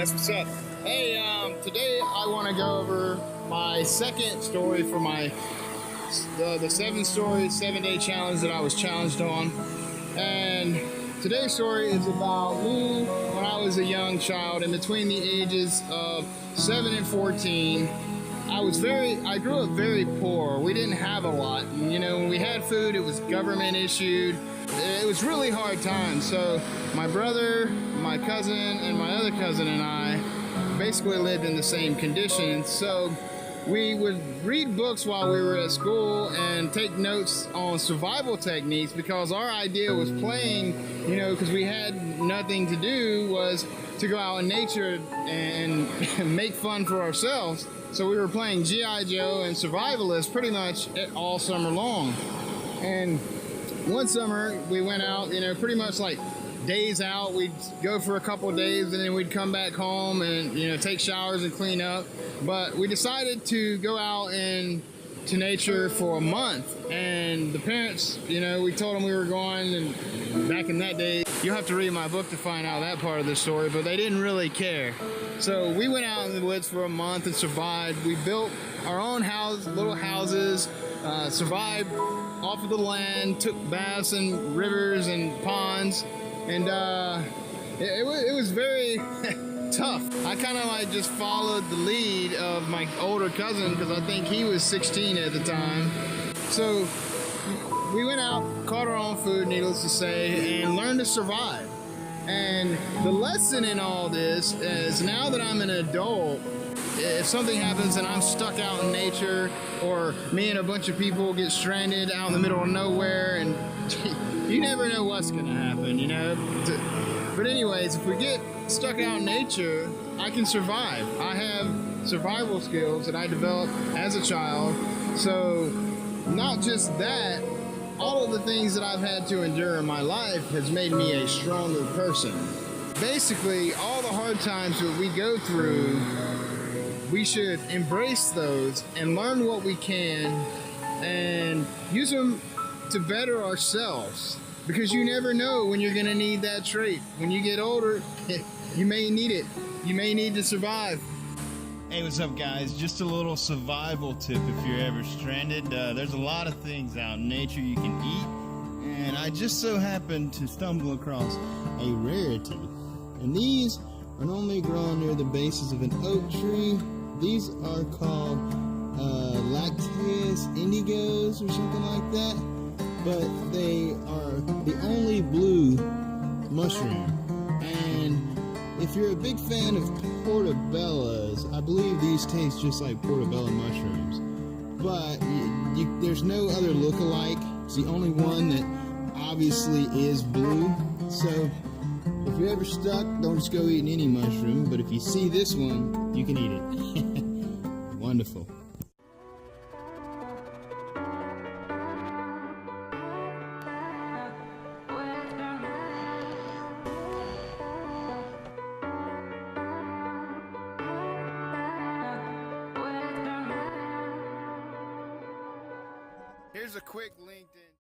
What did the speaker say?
That's what's up. Hey, today I want to go over my second story for the 7-story, 7-day challenge that I was challenged on. And today's story is about me when I was a young child, in between the ages of 7 and 14. I grew up very poor. We didn't have a lot. You know, when we had food, it was government issued. It was really hard times. So my brother, my cousin, and my other cousin and I basically lived in the same conditions. So we would read books while we were at school and take notes on survival techniques, because our idea was playing, you know, because we had nothing to do, was to go out in nature and make fun for ourselves. So we were playing G.I. Joe and Survivalist pretty much all summer long. And one summer we went out, you know, pretty much like days out. We'd go for a couple of days and then we'd come back home and, you know, take showers and clean up. But we decided to go out into nature for a month. And the parents, you know, we told them we were going, and back in that day, you'll have to read my book to find out that part of the story, but they didn't really care. So we went out in the woods for a month and survived. We built our own little houses, survived off of the land, took baths in rivers and ponds, and it was very tough. I kind of like just followed the lead of my older cousin, because I think he was 16 at the time. So we went out, caught our own food, needless to say, and learned to survive. And the lesson in all this is, now that I'm an adult, if something happens and I'm stuck out in nature, or me and a bunch of people get stranded out in the middle of nowhere, and you never know what's gonna happen, you know? But anyways, if we get stuck out in nature, I can survive. I have survival skills that I developed as a child. So not just that, all of the things that I've had to endure in my life has made me a stronger person. Basically, all the hard times that we go through, we should embrace those and learn what we can and use them to better ourselves, because you never know when you're gonna need that trait. When you get older, you may need it. You may need to survive. Hey, what's up, guys? Just a little survival tip if you're ever stranded. There's a lot of things out in nature you can eat, and I just so happened to stumble across a rarity. And these are normally grown near the bases of an oak tree. These are called Lactaeus indigos or something like that, but they are the only blue mushroom. And if you're a big fan of portobellas, I believe these taste just like portobello mushrooms. But there's no other look-alike. It's the only one that obviously is blue. So if you're ever stuck, don't just go eating any mushroom. But if you see this one, you can eat it. Wonderful. Here's a quick LinkedIn.